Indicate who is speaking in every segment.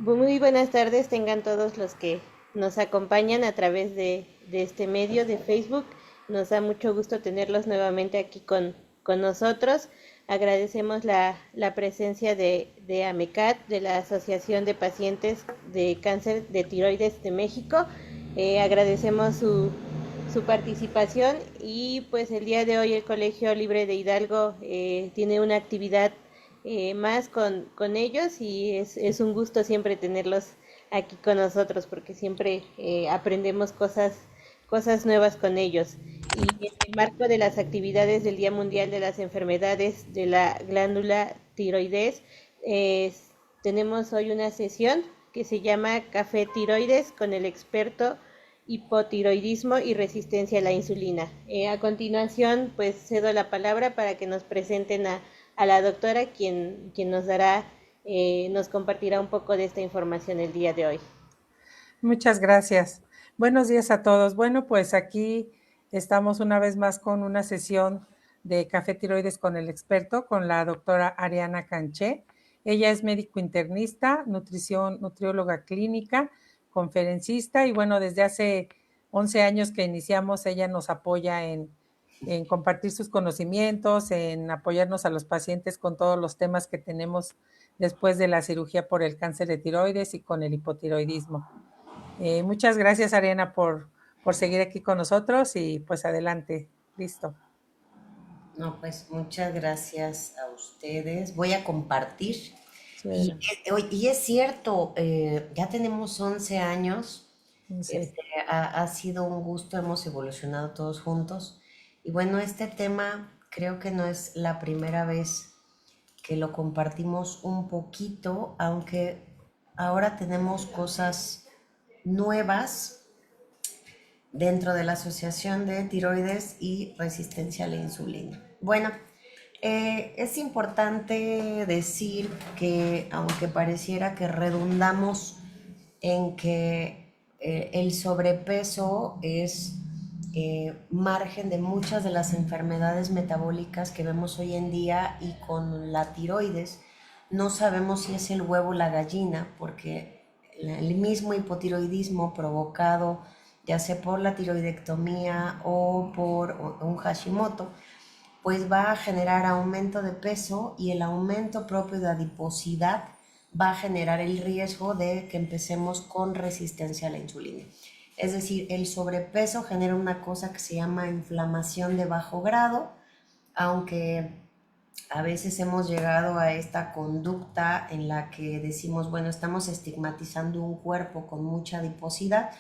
Speaker 1: Muy buenas tardes, tengan todos los que nos acompañan a través de este medio de Facebook. Nos da mucho gusto tenerlos nuevamente aquí con nosotros. Agradecemos la presencia de AMECAT, de la Asociación de Pacientes de Cáncer de Tiroides de México. Agradecemos su participación y pues el día de hoy el Colegio Libre de Hidalgo tiene una actividad más con ellos y es un gusto siempre tenerlos aquí con nosotros porque siempre aprendemos cosas nuevas con ellos. Y en el marco de las actividades del Día Mundial de las Enfermedades de la Glándula Tiroides, eh, tenemos hoy una sesión que se llama Café Tiroides con el experto hipotiroidismo y resistencia a la insulina. A continuación, pues cedo la palabra para que nos presenten a la doctora, quien nos compartirá un poco de esta información el día de hoy.
Speaker 2: Muchas gracias. Buenos días a todos. Bueno, pues aquí estamos una vez más con una sesión de Café Tiroides con el experto, con la doctora Ariana Canché. Ella es médico internista, nutrióloga clínica, conferencista y bueno, desde hace 11 años que iniciamos, ella nos apoya en compartir sus conocimientos, en apoyarnos a los pacientes con todos los temas que tenemos después de la cirugía por el cáncer de tiroides y con el hipotiroidismo. Muchas gracias, Ariana, por seguir aquí con nosotros y pues adelante, listo.
Speaker 3: No, pues muchas gracias a ustedes. Voy a compartir.
Speaker 2: Sí,
Speaker 3: Y,
Speaker 2: adelante.
Speaker 3: y es cierto, ya tenemos 11 años.
Speaker 2: Sí,
Speaker 3: Ha sido un gusto, hemos evolucionado todos juntos. Y bueno, este tema creo que no es la primera vez que lo compartimos un poquito, aunque ahora tenemos cosas nuevas dentro de la Asociación de Tiroides y Resistencia a la Insulina. Bueno, es importante decir que aunque pareciera que redundamos en que el sobrepeso es margen de muchas de las enfermedades metabólicas que vemos hoy en día, y con la tiroides no sabemos si es el huevo o la gallina, porque el mismo hipotiroidismo provocado ya sea por la tiroidectomía o por un Hashimoto, pues va a generar aumento de peso, y el aumento propio de adiposidad va a generar el riesgo de que empecemos con resistencia a la insulina. Es decir, el sobrepeso genera una cosa que se llama inflamación de bajo grado, aunque a veces hemos llegado a esta conducta en la que decimos, bueno, estamos estigmatizando un cuerpo con mucha adiposidad.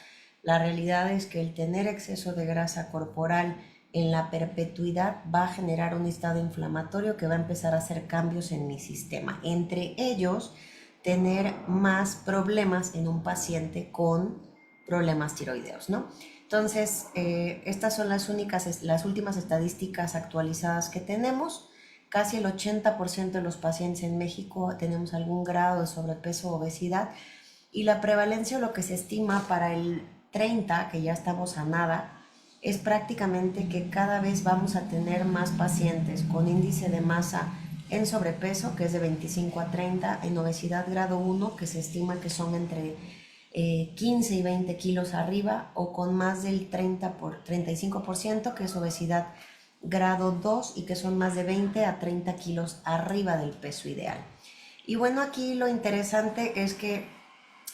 Speaker 3: La realidad es que el tener exceso de grasa corporal en la perpetuidad va a generar un estado inflamatorio que va a empezar a hacer cambios en mi sistema. Entre ellos, tener más problemas en un paciente con problemas tiroideos, ¿no? Entonces, estas son las últimas estadísticas actualizadas que tenemos. Casi el 80% de los pacientes en México tenemos algún grado de sobrepeso o obesidad, y la prevalencia, o lo que se estima para el 30, que ya estamos a nada, es prácticamente que cada vez vamos a tener más pacientes con índice de masa en sobrepeso, que es de 25 a 30, en obesidad grado 1, que se estima que son entre 15 y 20 kilos arriba, o con más del 35%, que es obesidad grado 2, y que son más de 20 a 30 kilos arriba del peso ideal. Y bueno, aquí lo interesante es que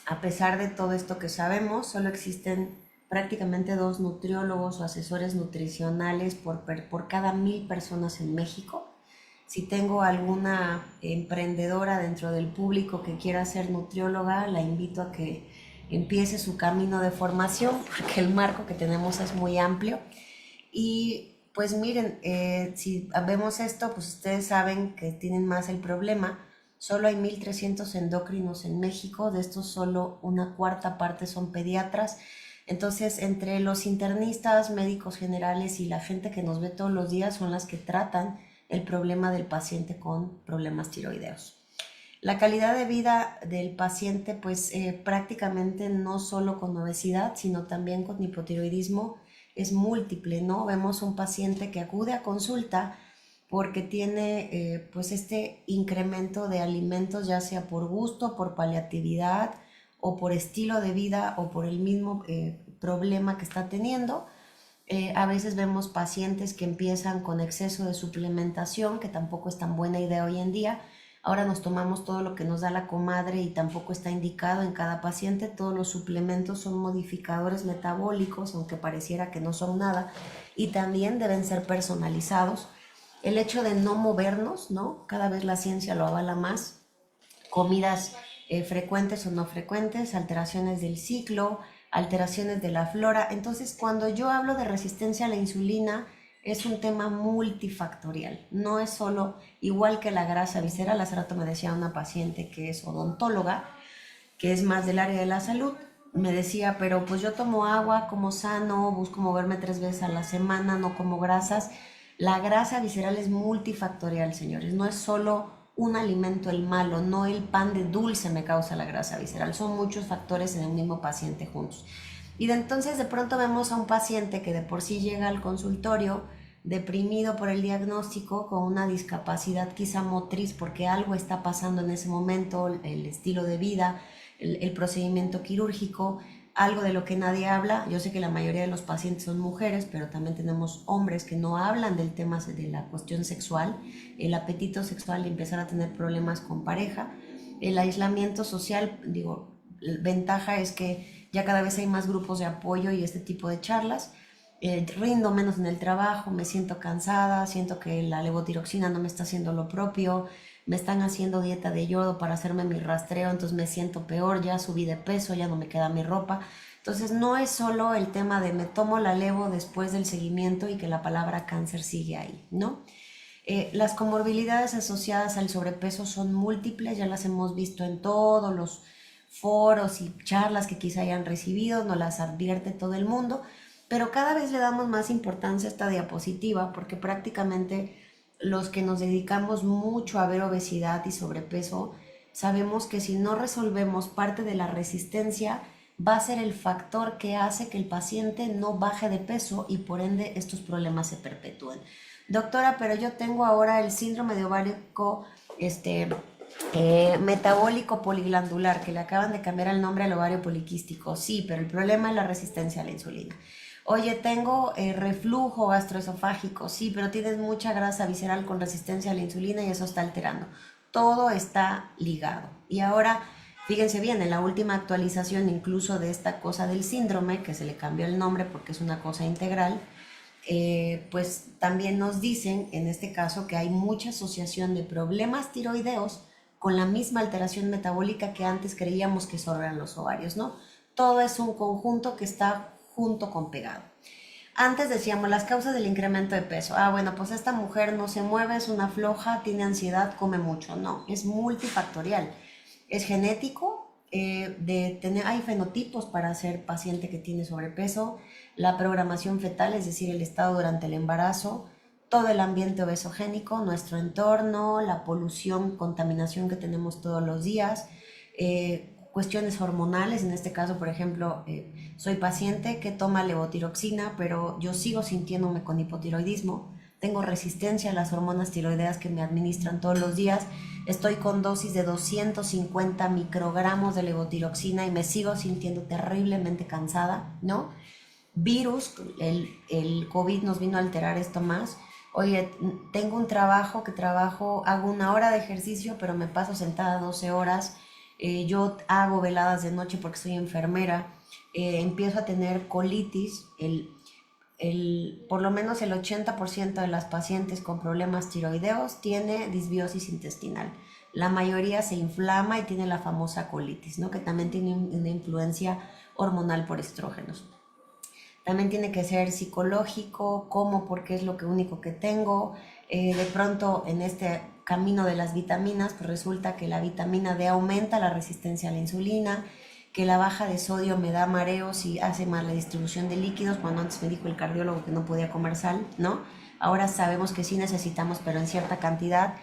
Speaker 3: a pesar de todo esto que sabemos, solo existen prácticamente 2 nutriólogos o asesores nutricionales por cada 1000 personas en México. Si tengo alguna emprendedora dentro del público que quiera ser nutrióloga, la invito a que empiece su camino de formación, porque el marco que tenemos es muy amplio. Y pues miren, si vemos esto, pues ustedes saben que tienen más el problema. Solo hay 1300 endocrinos en México, de estos solo una cuarta parte son pediatras. Entonces, entre los internistas, médicos generales y la gente que nos ve todos los días, son las que tratan el problema del paciente con problemas tiroideos. La calidad de vida del paciente, pues prácticamente no solo con obesidad, sino también con hipotiroidismo, es múltiple, ¿no? Vemos un paciente que acude a consulta porque tiene pues este incremento de alimentos, ya sea por gusto, por paliatividad o por estilo de vida o por el mismo problema que está teniendo. A veces vemos pacientes que empiezan con exceso de suplementación, que tampoco es tan buena idea hoy en día. Ahora nos tomamos todo lo que nos da la comadre y tampoco está indicado en cada paciente. Todos los suplementos son modificadores metabólicos, aunque pareciera que no son nada, y también deben ser personalizados. El hecho de no movernos, ¿no? Cada vez la ciencia lo avala más. Comidas frecuentes o no frecuentes, alteraciones del ciclo, alteraciones de la flora. Entonces, cuando yo hablo de resistencia a la insulina, es un tema multifactorial. No es solo igual que la grasa visceral. Hace rato me decía una paciente que es odontóloga, que es más del área de la salud. Me decía, pero pues yo tomo agua, como sano, busco moverme 3 veces a la semana, no como grasas. La grasa visceral es multifactorial, señores. No es solo un alimento el malo, no el pan de dulce me causa la grasa visceral. Son muchos factores en el mismo paciente juntos. Y de entonces de pronto vemos a un paciente que de por sí llega al consultorio deprimido por el diagnóstico, con una discapacidad quizá motriz, porque algo está pasando en ese momento, el estilo de vida, el procedimiento quirúrgico, algo de lo que nadie habla. Yo sé que la mayoría de los pacientes son mujeres, pero también tenemos hombres que no hablan del tema de la cuestión sexual, el apetito sexual y empezar a tener problemas con pareja. El aislamiento social, digo, la ventaja es que ya cada vez hay más grupos de apoyo y este tipo de charlas. Rindo menos en el trabajo, me siento cansada, siento que la levotiroxina no me está haciendo lo propio, me están haciendo dieta de yodo para hacerme mi rastreo, entonces me siento peor, ya subí de peso, ya no me queda mi ropa. Entonces no es solo el tema de me tomo la levo después del seguimiento y que la palabra cáncer sigue ahí, ¿no? Las comorbilidades asociadas al sobrepeso son múltiples, ya las hemos visto en todos los foros y charlas que quizá hayan recibido, nos las advierte todo el mundo, pero cada vez le damos más importancia a esta diapositiva porque prácticamente los que nos dedicamos mucho a ver obesidad y sobrepeso sabemos que si no resolvemos parte de la resistencia va a ser el factor que hace que el paciente no baje de peso y por ende estos problemas se perpetúen. Doctora, pero yo tengo ahora el síndrome de ovario metabólico poliglandular, que le acaban de cambiar el nombre al ovario poliquístico. Sí, pero el problema es la resistencia a la insulina. Oye, tengo reflujo gastroesofágico. Sí, pero tienes mucha grasa visceral con resistencia a la insulina y eso está alterando. Todo está ligado. Y ahora, fíjense bien, en la última actualización incluso de esta cosa del síndrome, que se le cambió el nombre porque es una cosa integral, pues también nos dicen en este caso que hay mucha asociación de problemas tiroideos con la misma alteración metabólica que antes creíamos que solo eran los ovarios, ¿no? Todo es un conjunto que está junto con pegado. Antes decíamos las causas del incremento de peso. Ah, bueno, pues esta mujer no se mueve, es una floja, tiene ansiedad, come mucho. No, es multifactorial. Es genético, hay fenotipos para ser paciente que tiene sobrepeso, la programación fetal, es decir, el estado durante el embarazo, todo el ambiente obesogénico, nuestro entorno, la polución, contaminación que tenemos todos los días, cuestiones hormonales. En este caso, por ejemplo, soy paciente que toma levotiroxina, pero yo sigo sintiéndome con hipotiroidismo, tengo resistencia a las hormonas tiroideas que me administran todos los días, estoy con dosis de 250 microgramos de levotiroxina y me sigo sintiendo terriblemente cansada, ¿no? Virus, el COVID nos vino a alterar esto más. Oye, tengo un trabajo hago 1 hora de ejercicio, pero me paso sentada 12 horas. Yo hago veladas de noche porque soy enfermera. Empiezo a tener colitis. Por lo menos el 80% de las pacientes con problemas tiroideos tiene disbiosis intestinal. La mayoría se inflama y tiene la famosa colitis, ¿no? Que también tiene una influencia hormonal por estrógenos. También tiene que ser psicológico, cómo, porque es lo único que tengo. De pronto en este camino de las vitaminas, pues resulta que la vitamina D aumenta la resistencia a la insulina, que la baja de sodio me da mareos y hace más la distribución de líquidos, cuando antes me dijo el cardiólogo que no podía comer sal, ¿no? Ahora sabemos que sí necesitamos, pero en cierta cantidad.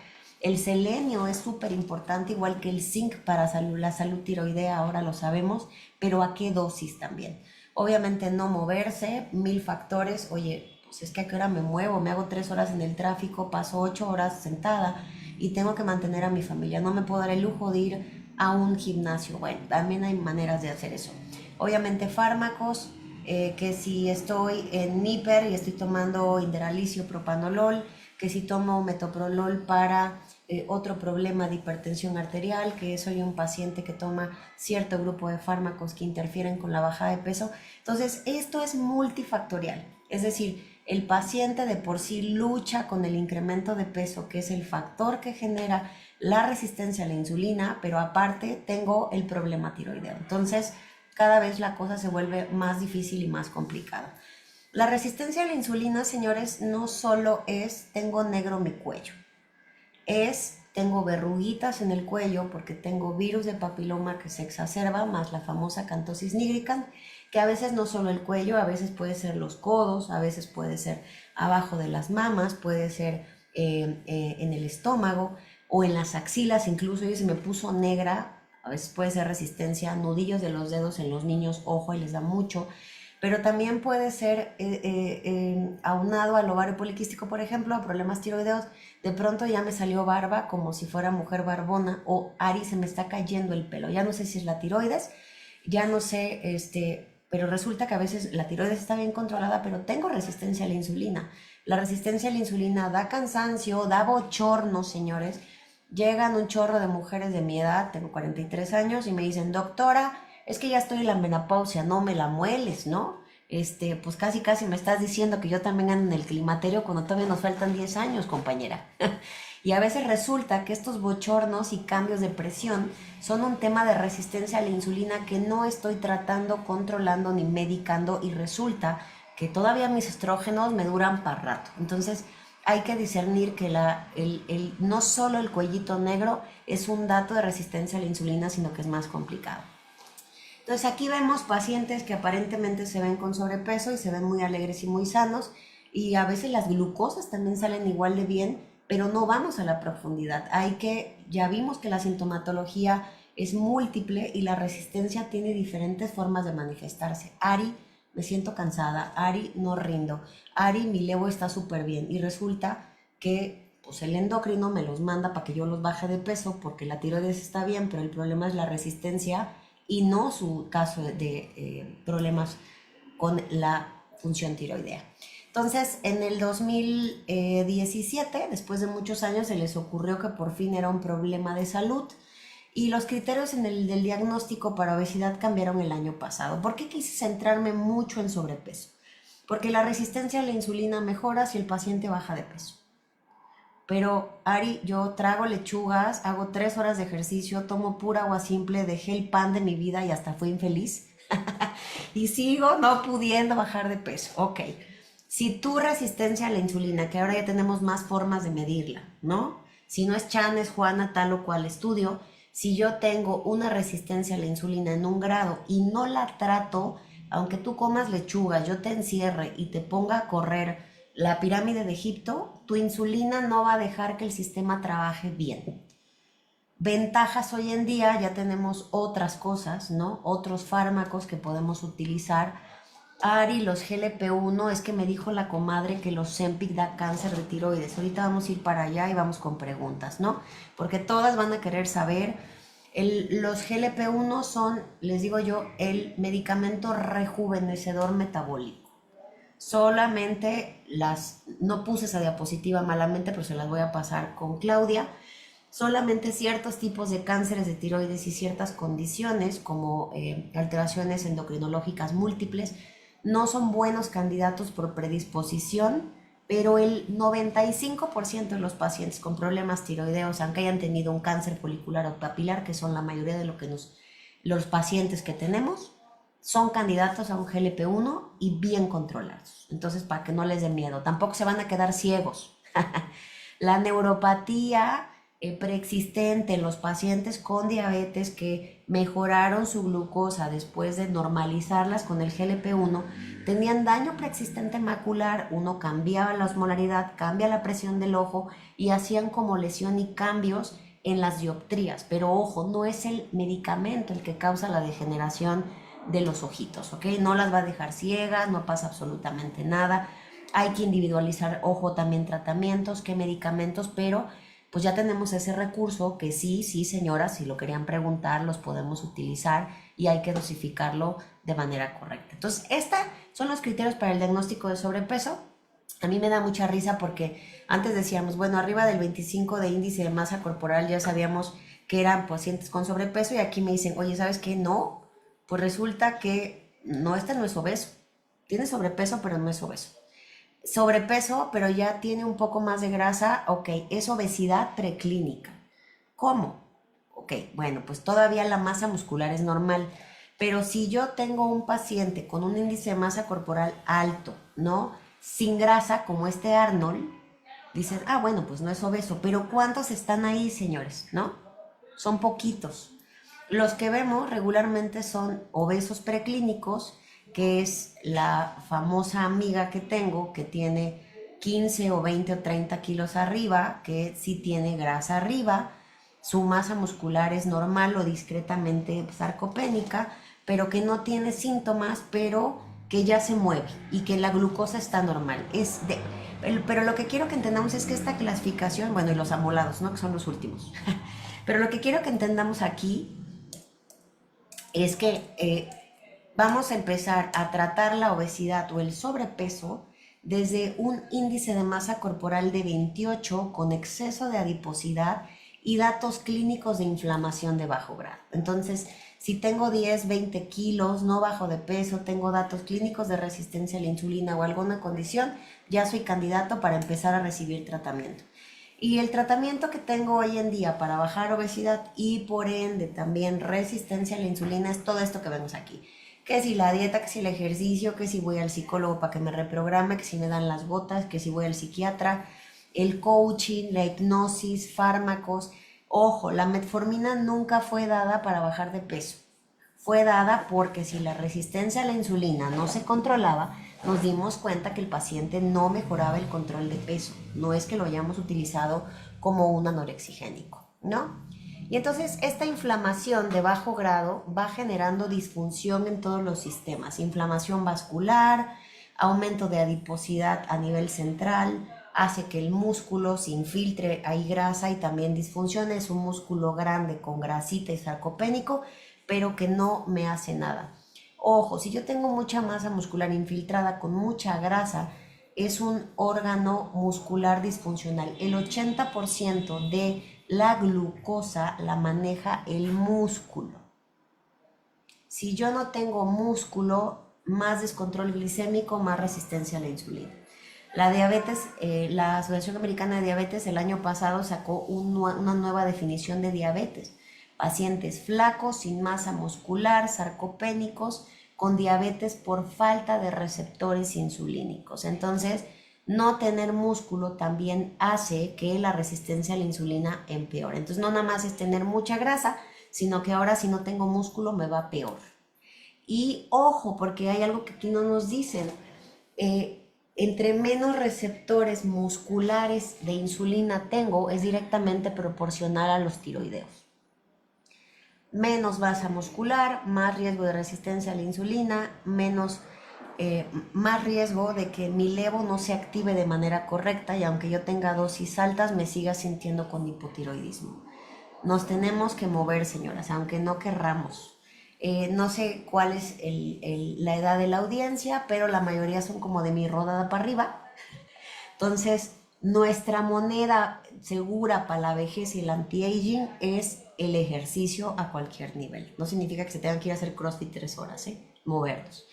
Speaker 3: El selenio es súper importante, igual que el zinc para la salud tiroidea, ahora lo sabemos, pero ¿a qué dosis también? Obviamente no moverse, 1000 factores. Oye, pues es que a qué hora me muevo, me hago 3 horas en el tráfico, paso 8 horas sentada y tengo que mantener a mi familia. No me puedo dar el lujo de ir a un gimnasio. Bueno, también hay maneras de hacer eso. Obviamente fármacos, que si estoy en hiper y estoy tomando Inderalicio, propanolol, que si tomo metoprolol para otro problema de hipertensión arterial, que soy un paciente que toma cierto grupo de fármacos que interfieren con la bajada de peso. Entonces, esto es multifactorial, es decir, el paciente de por sí lucha con el incremento de peso, que es el factor que genera la resistencia a la insulina, pero aparte tengo el problema tiroideo. Entonces, cada vez la cosa se vuelve más difícil y más complicada. La resistencia a la insulina, señores, no solo es tengo negro mi cuello, tengo verruguitas en el cuello porque tengo virus de papiloma que se exacerba, más la famosa cantosis nigricans, que a veces no solo el cuello, a veces puede ser los codos, a veces puede ser abajo de las mamas, puede ser en el estómago o en las axilas, incluso y se me puso negra, a veces puede ser resistencia, nudillos de los dedos en los niños, ojo, y les da mucho, pero también puede ser aunado al ovario poliquístico, por ejemplo, a problemas tiroideos. De pronto ya me salió barba como si fuera mujer barbona, o Ari, se me está cayendo el pelo. Ya no sé si es la tiroides, ya no sé, pero resulta que a veces la tiroides está bien controlada, pero tengo resistencia a la insulina. La resistencia a la insulina da cansancio, da bochorno, señores. Llegan un chorro de mujeres de mi edad, tengo 43 años, y me dicen, doctora, es que ya estoy en la menopausia, no me la mueles, ¿no? Pues casi me estás diciendo que yo también ando en el climaterio cuando todavía nos faltan 10 años, compañera. Y a veces resulta que estos bochornos y cambios de presión son un tema de resistencia a la insulina que no estoy tratando, controlando ni medicando, y resulta que todavía mis estrógenos me duran para rato. Entonces hay que discernir que no solo el cuellito negro es un dato de resistencia a la insulina, sino que es más complicado. Entonces aquí vemos pacientes que aparentemente se ven con sobrepeso y se ven muy alegres y muy sanos, y a veces las glucosas también salen igual de bien, pero no vamos a la profundidad. Ya vimos que la sintomatología es múltiple y la resistencia tiene diferentes formas de manifestarse. Ari, me siento cansada. Ari, no rindo. Ari, mi levo está súper bien. Y resulta que pues, el endocrino me los manda para que yo los baje de peso porque la tiroides está bien, pero el problema es la resistencia y no su caso de problemas con la función tiroidea. Entonces, en el 2017, después de muchos años, se les ocurrió que por fin era un problema de salud, y los criterios del diagnóstico para obesidad cambiaron el año pasado. ¿Por qué quise centrarme mucho en sobrepeso? Porque la resistencia a la insulina mejora si el paciente baja de peso. Pero, Ari, yo trago lechugas, hago 3 horas de ejercicio, tomo pura agua simple, dejé el pan de mi vida y hasta fui infeliz. Y sigo no pudiendo bajar de peso. Ok. Si tu resistencia a la insulina, que ahora ya tenemos más formas de medirla, ¿no? Si no es Chan, es Juana, tal o cual estudio. Si yo tengo una resistencia a la insulina en un grado y no la trato, aunque tú comas lechuga, yo te encierre y te ponga a correr la pirámide de Egipto, tu insulina no va a dejar que el sistema trabaje bien. Ventajas hoy en día, ya tenemos otras cosas, ¿no? Otros fármacos que podemos utilizar. Ari, los GLP-1, es que me dijo la comadre que los Ozempic da cáncer de tiroides. Ahorita vamos a ir para allá y vamos con preguntas, ¿no? Porque todas van a querer saber. Los GLP-1 son, les digo yo, el medicamento rejuvenecedor metabólico. Solamente no puse esa diapositiva malamente, pero se las voy a pasar con Claudia. Solamente ciertos tipos de cánceres de tiroides y ciertas condiciones como alteraciones endocrinológicas múltiples no son buenos candidatos por predisposición, pero el 95% de los pacientes con problemas tiroideos, aunque hayan tenido un cáncer folicular o papilar, que son la mayoría de los pacientes que tenemos, son candidatos a un GLP-1 y bien controlados. Entonces, para que no les dé miedo, tampoco se van a quedar ciegos. La neuropatía preexistente en los pacientes con diabetes que mejoraron su glucosa después de normalizarlas con el GLP-1, tenían daño preexistente macular. Uno cambiaba la osmolaridad, cambia la presión del ojo y hacían como lesión y cambios en las dioptrías. Pero ojo, no es el medicamento el que causa la degeneración de los ojitos, ¿ok? No las va a dejar ciegas, no pasa absolutamente nada. Hay que individualizar, ojo, también tratamientos, qué medicamentos, pero pues ya tenemos ese recurso que sí, señoras, si lo querían preguntar, los podemos utilizar y hay que dosificarlo de manera correcta. Entonces, estos son los criterios para el diagnóstico de sobrepeso. A mí me da mucha risa porque antes decíamos, bueno, arriba del 25 de índice de masa corporal ya sabíamos que eran pacientes con sobrepeso y aquí me dicen, oye, ¿sabes qué? No, pues resulta que no, este no es obeso. Tiene sobrepeso, pero no es obeso. Sobrepeso, pero ya tiene un poco más de grasa, ok, es obesidad preclínica. ¿Cómo? Ok, bueno, pues todavía la masa muscular es normal, pero si yo tengo un paciente con un índice de masa corporal alto, ¿no? Sin grasa, como este Arnold, dices, ah, bueno, pues no es obeso, pero ¿cuántos están ahí, señores? ¿No? Son poquitos. Los que vemos regularmente son obesos preclínicos, que es la famosa amiga que tengo que tiene 15 o 20 o 30 kilos arriba, que sí tiene grasa arriba, su masa muscular es normal o discretamente sarcopénica, pero que no tiene síntomas, pero que ya se mueve y que la glucosa está normal. Pero lo que quiero que entendamos es que esta clasificación, bueno, y los amolados, ¿no? Que son los últimos. Pero lo que quiero que entendamos aquí es que vamos a empezar a tratar la obesidad o el sobrepeso desde un índice de masa corporal de 28 con exceso de adiposidad y datos clínicos de inflamación de bajo grado. Entonces, si tengo 10, 20 kilos, no bajo de peso, tengo datos clínicos de resistencia a la insulina o alguna condición, ya soy candidato para empezar a recibir tratamiento. Y el tratamiento que tengo hoy en día para bajar obesidad y por ende también resistencia a la insulina es todo esto que vemos aquí. Que si la dieta, que si el ejercicio, que si voy al psicólogo para que me reprograme, que si me dan las gotas, que si voy al psiquiatra, el coaching, la hipnosis, fármacos. Ojo, la metformina nunca fue dada para bajar de peso. Fue dada porque si la resistencia a la insulina no se controlaba, nos dimos cuenta que el paciente no mejoraba el control de peso. No es que lo hayamos utilizado como un anorexigénico, ¿no? Y entonces esta inflamación de bajo grado va generando disfunción en todos los sistemas. Inflamación vascular, aumento de adiposidad a nivel central, hace que el músculo se infiltre, hay grasa y también disfuncione. Es un músculo grande con grasita y sarcopénico, pero que no me hace nada. Ojo, si yo tengo mucha masa muscular infiltrada con mucha grasa, es un órgano muscular disfuncional. El 80% de la glucosa la maneja el músculo. Si yo no tengo músculo, más descontrol glicémico, más resistencia a la insulina. La diabetes, la Asociación Americana de Diabetes el año pasado sacó una nueva definición de diabetes. Pacientes flacos, sin masa muscular, sarcopénicos, con diabetes por falta de receptores insulínicos. Entonces, no tener músculo también hace que la resistencia a la insulina empeore. Entonces, no nada más es tener mucha grasa, sino que ahora si no tengo músculo me va peor. Y ojo, porque hay algo que aquí no nos dicen. Entre menos receptores musculares de insulina tengo, es directamente proporcional a los tiroideos. Menos masa muscular, más riesgo de resistencia a la insulina, más riesgo de que mi levo no se active de manera correcta y aunque yo tenga dosis altas me siga sintiendo con hipotiroidismo. Nos tenemos que mover, señoras, aunque no querramos. No sé cuál es la edad de la audiencia, pero la mayoría son como de mi rodada para arriba. Entonces, nuestra moneda segura para la vejez y el anti-aging es el ejercicio a cualquier nivel. No significa que se tengan que ir a hacer CrossFit 3 horas, movernos.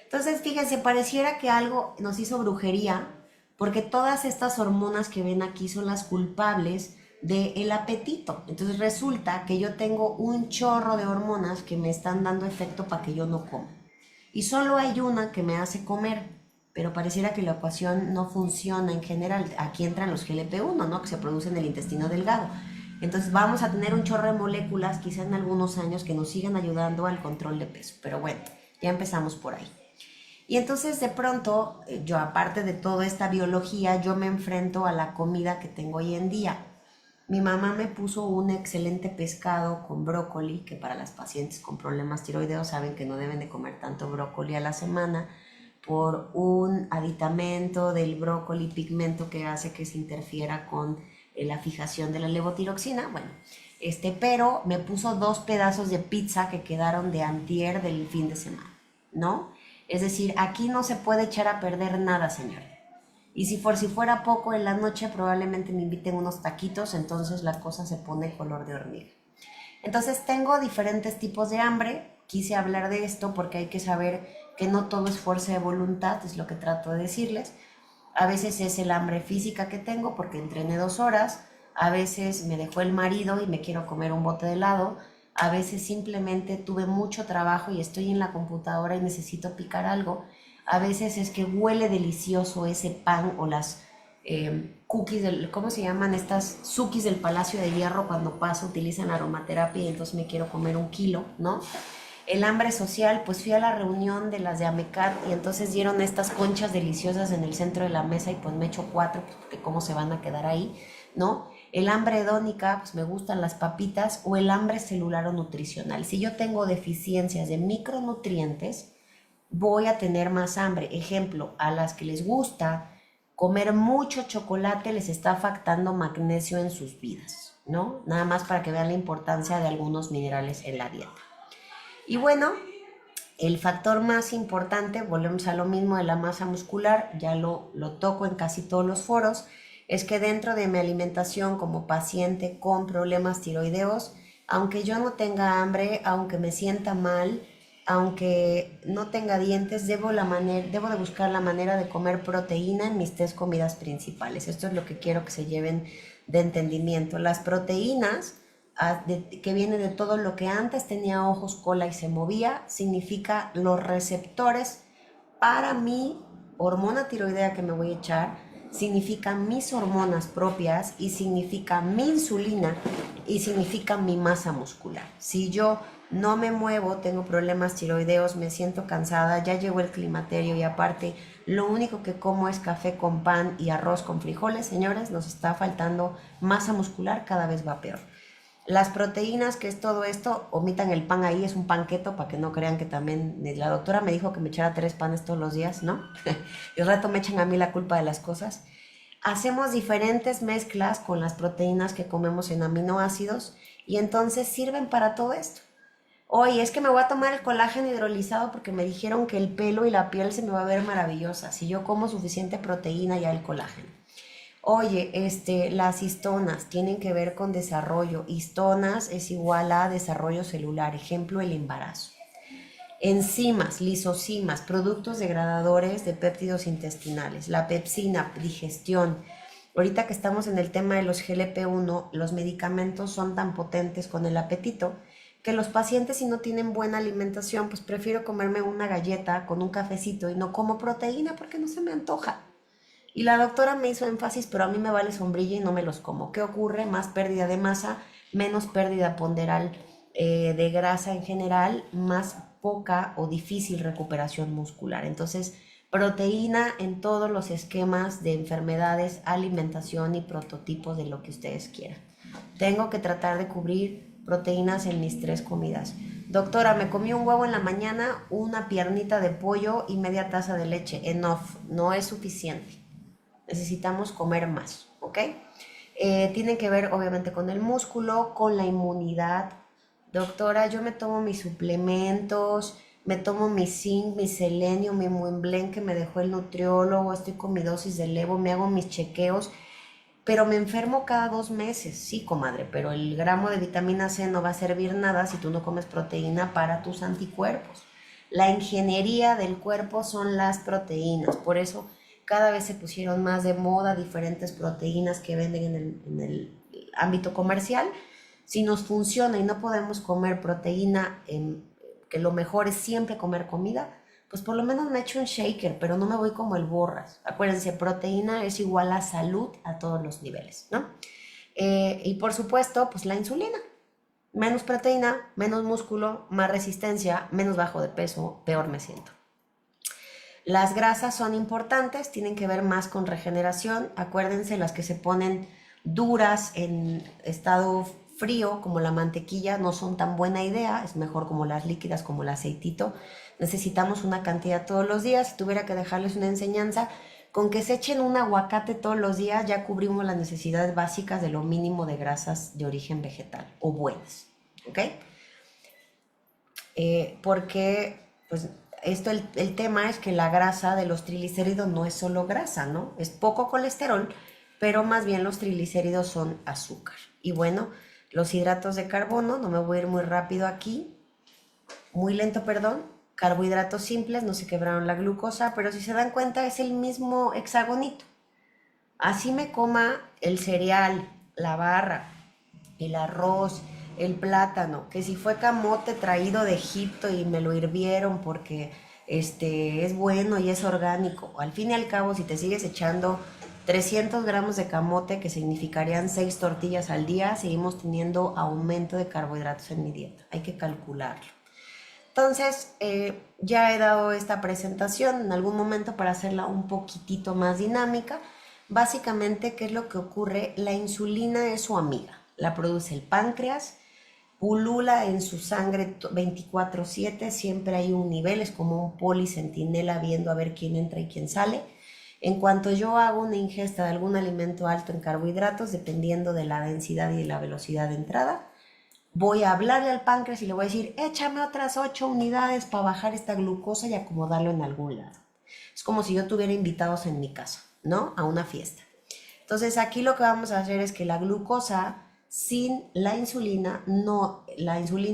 Speaker 3: Entonces, fíjense, pareciera que algo nos hizo brujería, porque todas estas hormonas que ven aquí son las culpables del apetito. Entonces resulta que yo tengo un chorro de hormonas que me están dando efecto para que yo no coma. Y solo hay una que me hace comer, pero pareciera que la ecuación no funciona en general. Aquí entran los GLP-1, ¿no? Que se producen en el intestino delgado. Entonces vamos a tener un chorro de moléculas, quizá en algunos años, que nos sigan ayudando al control de peso. Pero bueno, ya empezamos por ahí. Y entonces de pronto, yo aparte de toda esta biología, yo me enfrento a la comida que tengo hoy en día. Mi mamá me puso un excelente pescado con brócoli, que para las pacientes con problemas tiroideos saben que no deben de comer tanto brócoli a la semana, por un aditamento del brócoli pigmento que hace que se interfiera con la fijación de la levotiroxina. Bueno, pero me puso 2 pedazos de pizza que quedaron de antier del fin de semana, ¿no? Es decir, aquí no se puede echar a perder nada, señor. Y si fuera poco, en la noche probablemente me inviten unos taquitos, entonces la cosa se pone color de hormiga. Entonces tengo diferentes tipos de hambre. Quise hablar de esto porque hay que saber que no todo es fuerza de voluntad, es lo que trato de decirles. A veces es el hambre física que tengo porque entrené 2 horas, a veces me dejó el marido y me quiero comer un bote de helado, a veces simplemente tuve mucho trabajo y estoy en la computadora y necesito picar algo, a veces es que huele delicioso ese pan o las cookies, ¿cómo se llaman? Estas Sukis del Palacio de Hierro, cuando paso utilizan aromaterapia y entonces me quiero comer 1 kilo, ¿no? El hambre social, pues fui a la reunión de las de AMECAT y entonces dieron estas conchas deliciosas en el centro de la mesa y pues me echo 4, pues porque cómo se van a quedar ahí, ¿no? El hambre hedónica, pues me gustan las papitas, o el hambre celular o nutricional. Si yo tengo deficiencias de micronutrientes, voy a tener más hambre. Ejemplo, a las que les gusta comer mucho chocolate les está faltando magnesio en sus vidas, ¿no? Nada más para que vean la importancia de algunos minerales en la dieta. Y bueno, el factor más importante, volvemos a lo mismo de la masa muscular, ya lo toco en casi todos los foros, es que dentro de mi alimentación como paciente con problemas tiroideos, aunque yo no tenga hambre, aunque me sienta mal, aunque no tenga dientes, debo de buscar la manera de comer proteína en mis 3 comidas principales. Esto es lo que quiero que se lleven de entendimiento. Las proteínas que viene de todo lo que antes tenía ojos, cola y se movía, significa los receptores para mi hormona tiroidea que me voy a echar, significa mis hormonas propias y significa mi insulina y significa mi masa muscular. Si yo no me muevo, tengo problemas tiroideos, me siento cansada, ya llegó el climaterio y aparte lo único que como es café con pan y arroz con frijoles, señores, nos está faltando masa muscular, cada vez va peor. Las proteínas, que es todo esto, omitan el pan ahí, es un panqueto para que no crean que también la doctora me dijo que me echara 3 panes todos los días, ¿no? Y al rato me echan a mí la culpa de las cosas. Hacemos diferentes mezclas con las proteínas que comemos en aminoácidos y entonces sirven para todo esto. Oye, es que me voy a tomar el colágeno hidrolizado porque me dijeron que el pelo y la piel se me va a ver maravillosa si yo como suficiente proteína y el colágeno. Oye, las histonas tienen que ver con desarrollo. Histonas es igual a desarrollo celular. Ejemplo, el embarazo. Enzimas, lisocimas, productos degradadores de péptidos intestinales. La pepsina, digestión. Ahorita que estamos en el tema de los GLP-1, los medicamentos son tan potentes con el apetito que los pacientes, si no tienen buena alimentación, pues prefiero comerme una galleta con un cafecito y no como proteína porque no se me antoja. Y la doctora me hizo énfasis, pero a mí me vale sombrilla y no me los como. ¿Qué ocurre? Más pérdida de masa, menos pérdida ponderal de grasa en general, más poca o difícil recuperación muscular. Entonces, proteína en todos los esquemas de enfermedades, alimentación y prototipos de lo que ustedes quieran. Tengo que tratar de cubrir proteínas en mis 3 comidas. Doctora, me comí un huevo en la mañana, una piernita de pollo y media taza de leche. Enough, no es suficiente. Necesitamos comer más, ¿ok? Tiene que ver obviamente con el músculo, con la inmunidad. Doctora, yo me tomo mis suplementos, me tomo mi zinc, mi selenio, mi muemblen que me dejó el nutriólogo, estoy con mi dosis de levo, me hago mis chequeos, pero me enfermo cada 2 meses. Sí, comadre, pero el gramo de vitamina C no va a servir nada si tú no comes proteína para tus anticuerpos. La ingeniería del cuerpo son las proteínas, por eso cada vez se pusieron más de moda diferentes proteínas que venden en el ámbito comercial. Si nos funciona y no podemos comer proteína, que lo mejor es siempre comer comida, pues por lo menos me echo un shaker, pero no me voy como el borras. Acuérdense, proteína es igual a salud a todos los niveles, ¿no? Y por supuesto, pues la insulina. Menos proteína, menos músculo, más resistencia, menos bajo de peso, peor me siento. Las grasas son importantes, tienen que ver más con regeneración. Acuérdense, las que se ponen duras en estado frío, como la mantequilla, no son tan buena idea. Es mejor como las líquidas, como el aceitito. necesitamos una cantidad todos los días. Si tuviera que dejarles una enseñanza, con que se echen un aguacate todos los días ya cubrimos las necesidades básicas de lo mínimo de grasas de origen vegetal o buenas, ¿ok? Porque pues el tema es que la grasa de los triglicéridos no es solo grasa, ¿no? Es poco colesterol, pero más bien los triglicéridos son azúcar. Y bueno, los hidratos de carbono, no me voy a ir muy rápido aquí, muy lento, perdón, carbohidratos simples, no se quebraron la glucosa, pero si se dan cuenta es el mismo hexagonito. Así me coma el cereal, la barra, el arroz, el plátano, que si fue camote traído de Egipto y me lo hirvieron porque es bueno y es orgánico. Al fin y al cabo, si te sigues echando 300 gramos de camote, que significarían 6 tortillas al día, seguimos teniendo aumento de carbohidratos en mi dieta. Hay que calcularlo. Entonces, ya he dado esta presentación en algún momento para hacerla un poquitito más dinámica. Básicamente, ¿qué es lo que ocurre? La insulina es su amiga. La produce el páncreas, pulula en su sangre 24/7, siempre hay un nivel, es como un policentinela viendo a ver quién entra y quién sale. En cuanto yo hago una ingesta de algún alimento alto en carbohidratos, dependiendo de la densidad y de la velocidad de entrada, voy a hablarle al páncreas y le voy a decir, échame otras 8 unidades para bajar esta glucosa y acomodarlo en algún lado. Es como si yo tuviera invitados en mi casa, ¿no? A una fiesta. Entonces aquí lo que vamos a hacer es que la glucosa sin la insulina,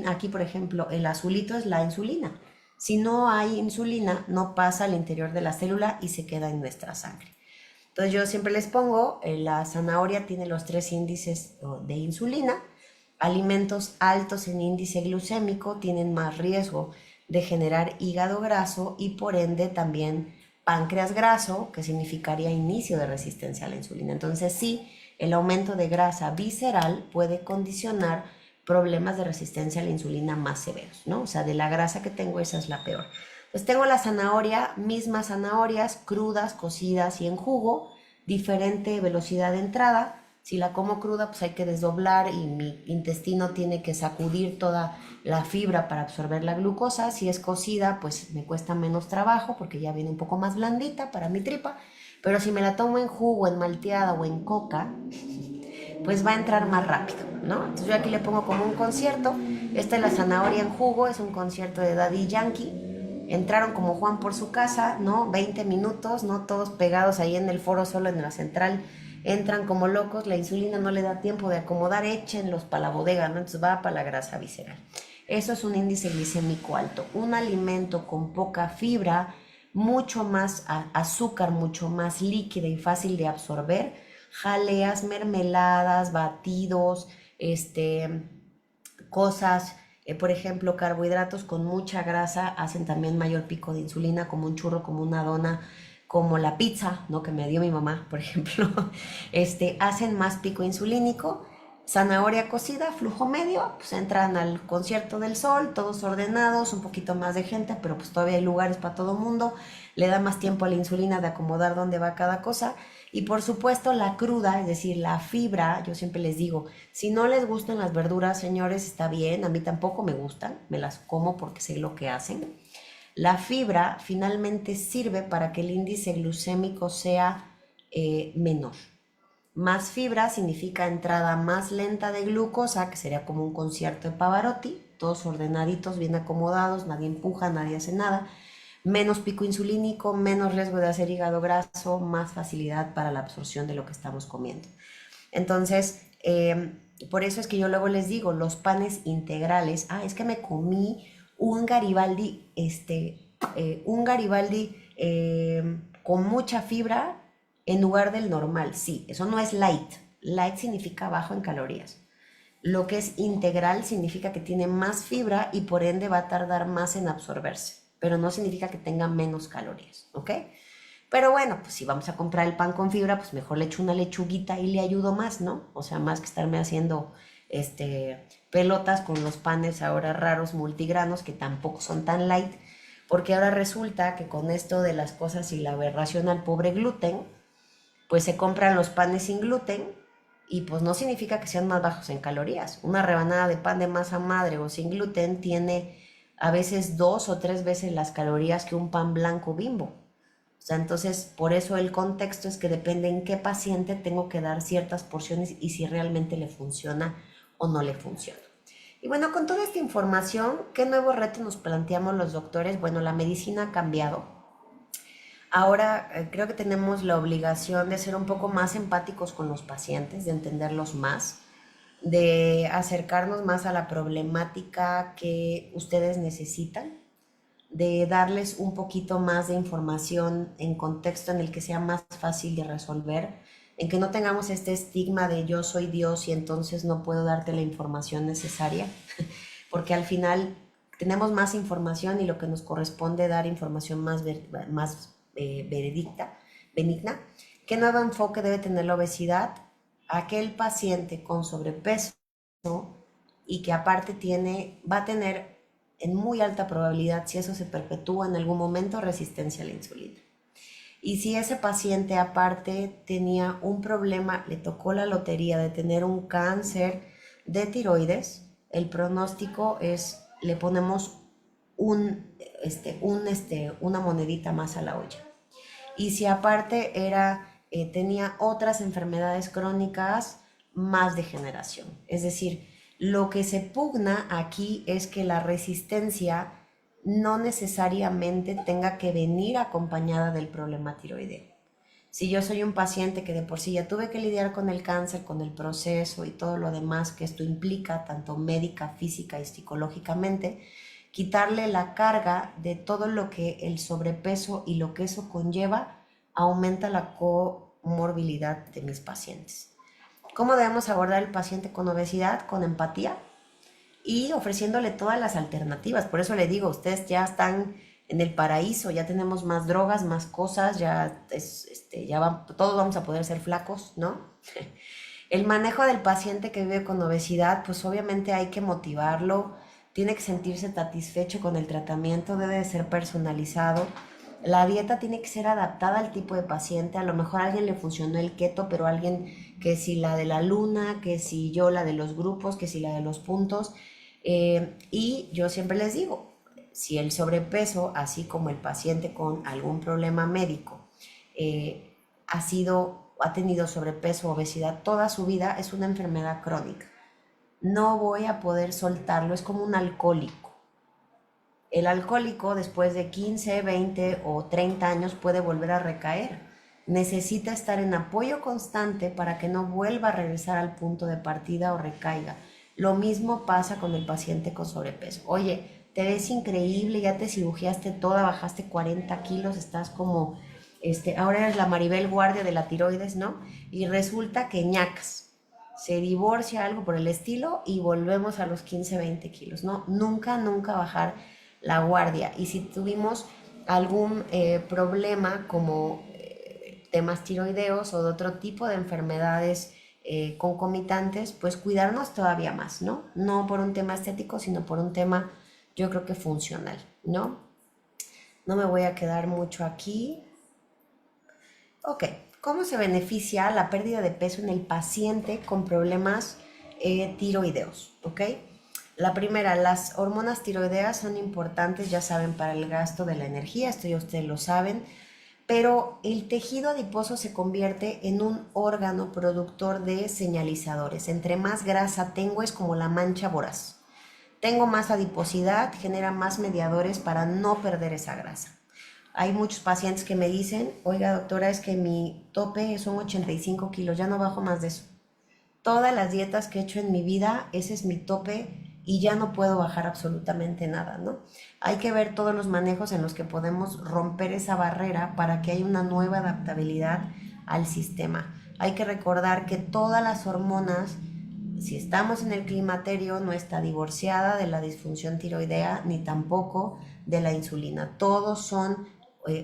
Speaker 3: aquí por ejemplo el azulito es la insulina. Si no hay insulina, no pasa al interior de la célula y se queda en nuestra sangre. Entonces yo siempre les pongo, la zanahoria tiene los 3 índices de insulina. Alimentos altos en índice glucémico tienen más riesgo de generar hígado graso y por ende también páncreas graso, que significaría inicio de resistencia a la insulina. Entonces sí, el aumento de grasa visceral puede condicionar problemas de resistencia a la insulina más severos, ¿no? O sea, de la grasa que tengo, esa es la peor. Entonces tengo la zanahoria, mismas zanahorias, crudas, cocidas y en jugo, diferente velocidad de entrada. Si la como cruda, pues hay que desdoblar y mi intestino tiene que sacudir toda la fibra para absorber la glucosa. Si es cocida, pues me cuesta menos trabajo porque ya viene un poco más blandita para mi tripa. Pero si me la tomo en jugo, en malteada o en coca, pues va a entrar más rápido, ¿no? Entonces yo aquí le pongo como un concierto. Esta es la zanahoria en jugo, es un concierto de Daddy Yankee. Entraron como Juan por su casa, ¿no? 20 minutos, ¿no? Todos pegados ahí en el foro, solo en la central. Entran como locos, la insulina no le da tiempo de acomodar, échenlos para la bodega, ¿no? Entonces va para la grasa visceral. Eso es un índice glicémico alto. Un alimento con poca fibra, mucho más azúcar, mucho más líquida y fácil de absorber, jaleas, mermeladas, batidos, cosas, por ejemplo, carbohidratos con mucha grasa hacen también mayor pico de insulina, como un churro, como una dona, como la pizza, ¿no? Que me dio mi mamá, por ejemplo, hacen más pico insulínico. Zanahoria cocida, flujo medio, pues entran al concierto del sol, todos ordenados, un poquito más de gente, pero pues todavía hay lugares para todo mundo, le da más tiempo a la insulina de acomodar dónde va cada cosa. Y por supuesto la cruda, es decir, la fibra, yo siempre les digo, si no les gustan las verduras, señores, está bien, a mí tampoco me gustan, me las como porque sé lo que hacen. La fibra finalmente sirve para que el índice glucémico sea menor. Más fibra significa entrada más lenta de glucosa, que sería como un concierto de Pavarotti, todos ordenaditos, bien acomodados, nadie empuja, nadie hace nada. Menos pico insulínico, menos riesgo de hacer hígado graso, más facilidad para la absorción de lo que estamos comiendo. Entonces, por eso es que yo luego les digo, los panes integrales, es que me comí un Garibaldi, con mucha fibra en lugar del normal. Sí, eso no es light. Light significa bajo en calorías. Lo que es integral significa que tiene más fibra y por ende va a tardar más en absorberse, pero no significa que tenga menos calorías, ¿ok? Pero bueno, pues si vamos a comprar el pan con fibra, pues mejor le echo una lechuguita y le ayudo más, ¿no? O sea, más que estarme haciendo pelotas con los panes ahora raros multigranos que tampoco son tan light, porque ahora resulta que con esto de las cosas y la aberración al pobre gluten, pues se compran los panes sin gluten y pues no significa que sean más bajos en calorías. Una rebanada de pan de masa madre o sin gluten tiene a veces 2 o 3 veces las calorías que un pan blanco Bimbo. O sea, entonces, por eso el contexto es que depende en qué paciente tengo que dar ciertas porciones y si realmente le funciona o no le funciona. Y bueno, con toda esta información, ¿qué nuevo reto nos planteamos los doctores? Bueno, la medicina ha cambiado. Ahora creo que tenemos la obligación de ser un poco más empáticos con los pacientes, de entenderlos más, de acercarnos más a la problemática que ustedes necesitan, de darles un poquito más de información en contexto en el que sea más fácil de resolver, en que no tengamos este estigma de yo soy Dios y entonces no puedo darte la información necesaria, porque al final tenemos más información y lo que nos corresponde dar información más veredicta, benigna. ¿Qué nuevo enfoque debe tener la obesidad? Aquel paciente con sobrepeso y que aparte va a tener en muy alta probabilidad, si eso se perpetúa en algún momento, resistencia a la insulina. Y si ese paciente aparte tenía un problema, le tocó la lotería de tener un cáncer de tiroides, el pronóstico es, le ponemos una monedita más a la olla. Y si aparte tenía otras enfermedades crónicas, más degeneración. Es decir, lo que se pugna aquí es que la resistencia no necesariamente tenga que venir acompañada del problema tiroideo. Si yo soy un paciente que de por sí ya tuve que lidiar con el cáncer, con el proceso y todo lo demás que esto implica, tanto médica, física y psicológicamente, quitarle la carga de todo lo que el sobrepeso y lo que eso conlleva aumenta la comorbilidad de mis pacientes. ¿Cómo debemos abordar el paciente con obesidad? Con empatía y ofreciéndole todas las alternativas. Por eso le digo, ustedes ya están en el paraíso, ya tenemos más drogas, más cosas, todos vamos a poder ser flacos, ¿no? El manejo del paciente que vive con obesidad, pues obviamente hay que motivarlo, tiene que sentirse satisfecho con el tratamiento, debe de ser personalizado. La dieta tiene que ser adaptada al tipo de paciente. A lo mejor a alguien le funcionó el keto, pero a alguien que si la de la luna, que si yo la de los grupos, que si la de los puntos. Y yo siempre les digo, si el sobrepeso, así como el paciente con algún problema médico, ha tenido sobrepeso o obesidad toda su vida, es una enfermedad crónica. No voy a poder soltarlo, es como un alcohólico. El alcohólico después de 15, 20 o 30 años puede volver a recaer. Necesita estar en apoyo constante para que no vuelva a regresar al punto de partida o recaiga. Lo mismo pasa con el paciente con sobrepeso. Oye, te ves increíble, ya te cirugiaste toda, bajaste 40 kilos, estás como, ahora eres la Maribel Guardia de la tiroides, ¿no? Y resulta que ñacas. Se divorcia, algo por el estilo, y volvemos a los 15, 20 kilos, ¿no? Nunca bajar la guardia. Y si tuvimos algún problema como temas tiroideos o de otro tipo de enfermedades concomitantes, pues cuidarnos todavía más, ¿no? No por un tema estético, sino por un tema, yo creo que funcional, ¿no? No me voy a quedar mucho aquí. Ok, ¿cómo se beneficia la pérdida de peso en el paciente con problemas tiroideos? ¿Ok? La primera, las hormonas tiroideas son importantes, ya saben, para el gasto de la energía, esto ya ustedes lo saben, pero el tejido adiposo se convierte en un órgano productor de señalizadores. Entre más grasa tengo es como la mancha voraz. Tengo más adiposidad, genera más mediadores para no perder esa grasa. Hay muchos pacientes que me dicen, oiga doctora, es que mi tope son 85 kilos, ya no bajo más de eso. Todas las dietas que he hecho en mi vida, ese es mi tope y ya no puedo bajar absolutamente nada, ¿no? Hay que ver todos los manejos en los que podemos romper esa barrera para que haya una nueva adaptabilidad al sistema. Hay que recordar que todas las hormonas, si estamos en el climaterio, no está divorciada de la disfunción tiroidea ni tampoco de la insulina. Todos son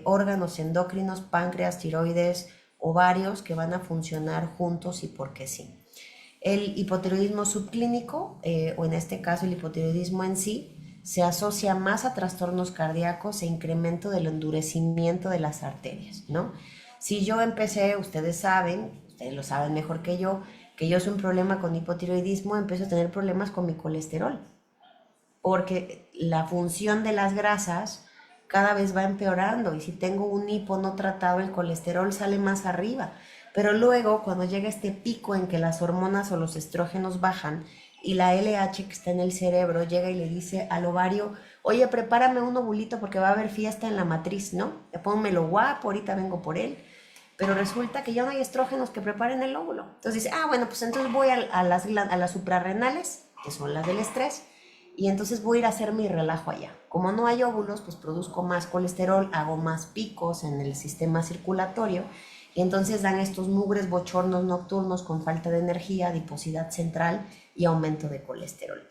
Speaker 3: órganos endocrinos, páncreas, tiroides, ovarios que van a funcionar juntos y porque sí. El hipotiroidismo subclínico, o en este caso el hipotiroidismo en sí, se asocia más a trastornos cardíacos e incremento del endurecimiento de las arterias, ¿no? Si yo empecé, ustedes lo saben mejor que yo soy un problema con hipotiroidismo, empiezo a tener problemas con mi colesterol. porque la función de las grasas cada vez va empeorando y si tengo un hipo no tratado el colesterol sale más arriba. Pero luego cuando llega este pico en que las hormonas o los estrógenos bajan y la LH que está en el cerebro llega y le dice al ovario, oye, prepárame un ovulito porque va a haber fiesta en la matriz, ¿no? Pónmelo guapo, ahorita vengo por él. Pero resulta que ya no hay estrógenos que preparen el óvulo. Entonces dice, bueno, pues entonces voy a las suprarrenales, que son las del estrés, y entonces voy a ir a hacer mi relajo allá. Como no hay óvulos, pues produzco más colesterol, hago más picos en el sistema circulatorio, y entonces dan estos mugres bochornos nocturnos con falta de energía, adiposidad central y aumento de colesterol.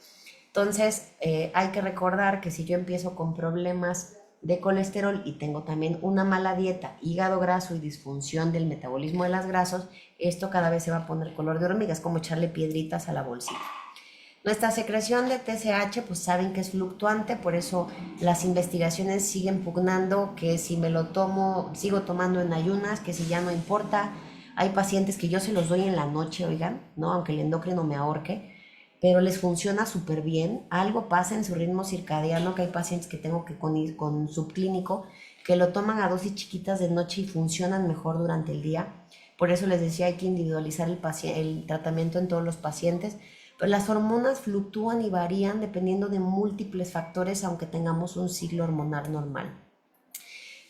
Speaker 3: Entonces, hay que recordar que si yo empiezo con problemas de colesterol y tengo también una mala dieta, hígado graso y disfunción del metabolismo de las grasas, esto cada vez se va a poner color de hormiga, es como echarle piedritas a la bolsita. Nuestra secreción de TSH, pues saben que es fluctuante, por eso las investigaciones siguen pugnando que si me lo tomo, sigo tomando en ayunas, que si ya no importa. Hay pacientes que yo se los doy en la noche, oigan, ¿no? Aunque el endocrino me ahorque, pero les funciona súper bien. Algo pasa en su ritmo circadiano, que hay pacientes que tengo que con subclínico, que lo toman a dosis chiquitas de noche y funcionan mejor durante el día. Por eso les decía, hay que individualizar el tratamiento en todos los pacientes. Pero las hormonas fluctúan y varían dependiendo de múltiples factores, aunque tengamos un ciclo hormonal normal.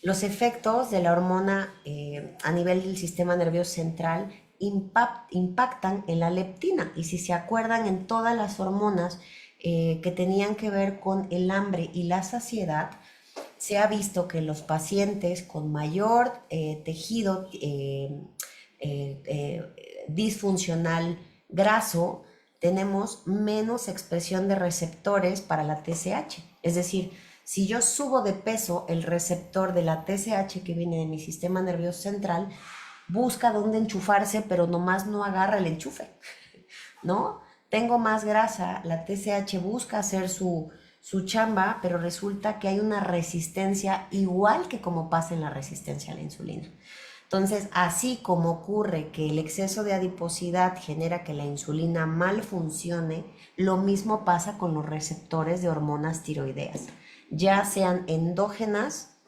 Speaker 3: Los efectos de la hormona a nivel del sistema nervioso central impactan en la leptina. Y si se acuerdan, en todas las hormonas que tenían que ver con el hambre y la saciedad, se ha visto que los pacientes con mayor tejido disfuncional graso, tenemos menos expresión de receptores para la TSH. Es decir, si yo subo de peso, el receptor de la TSH que viene de mi sistema nervioso central busca dónde enchufarse, pero nomás no agarra el enchufe, ¿no? Tengo más grasa, la TSH busca hacer su chamba, pero resulta que hay una resistencia igual que como pasa en la resistencia a la insulina. Entonces, así como ocurre que el exceso de adiposidad genera que la insulina mal funcione, lo mismo pasa con los receptores de hormonas tiroideas, ya sean endógenas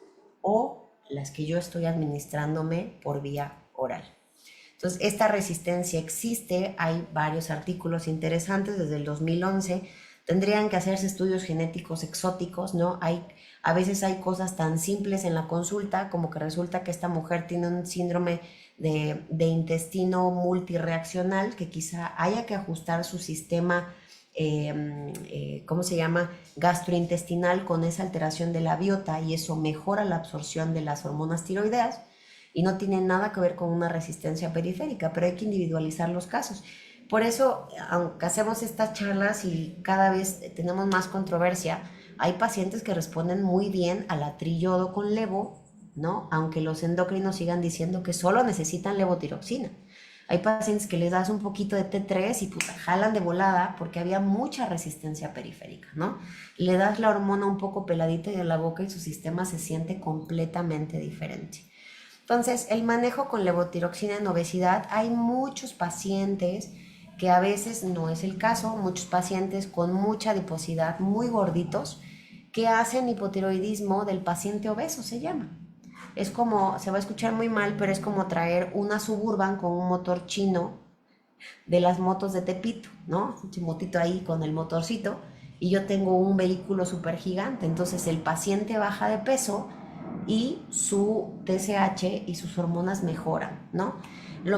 Speaker 3: o las que yo estoy administrándome por vía oral. Entonces, esta resistencia existe, hay varios artículos interesantes desde el 2011, tendrían que hacerse estudios genéticos exóticos, ¿no? A veces hay cosas tan simples en la consulta como que resulta que esta mujer tiene un síndrome de intestino multireaccional, que quizá haya que ajustar su sistema, ¿cómo se llama? Gastrointestinal con esa alteración de la biota, y eso mejora la absorción de las hormonas tiroideas y no tiene nada que ver con una resistencia periférica, pero hay que individualizar los casos. Por eso, aunque hacemos estas charlas y cada vez tenemos más controversia, hay pacientes que responden muy bien a la triyodo con levo, ¿no? Aunque los endocrinos sigan diciendo que solo necesitan levotiroxina. Hay pacientes que les das un poquito de T3 y puta, jalan de volada porque había mucha resistencia periférica, ¿no? Le das la hormona un poco peladita en la boca y su sistema se siente completamente diferente. Entonces, el manejo con levotiroxina en obesidad, hay muchos pacientes que a veces no es el caso, muchos pacientes con mucha adiposidad, muy gorditos, que hacen hipotiroidismo del paciente obeso, se llama. Es como, se va a escuchar muy mal, pero es como traer una Suburban con un motor chino de las motos de Tepito, ¿no? Un motito ahí con el motorcito, y yo tengo un vehículo súper gigante. Entonces el paciente baja de peso y su TSH y sus hormonas mejoran, ¿no?